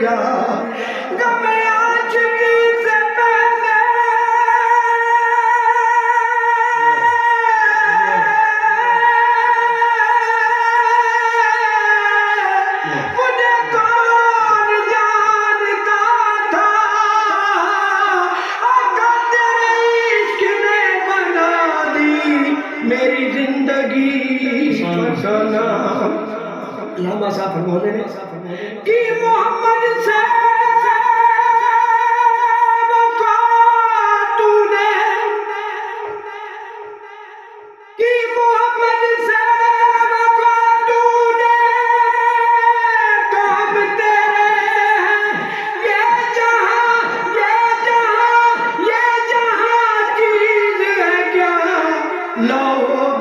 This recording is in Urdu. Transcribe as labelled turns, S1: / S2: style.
S1: گیا غم عاشقی سے پہلے مجھے کون جانتا تھا آقا تیرے عشق نے بنا دی میری زندگی کا نام علامہ صاحب فرماتے ہیں کہ محمد سے وفا تو نے کہ محمد سے وفا تو نے کام تیرے یہ جہاں چیز ہے کیا لو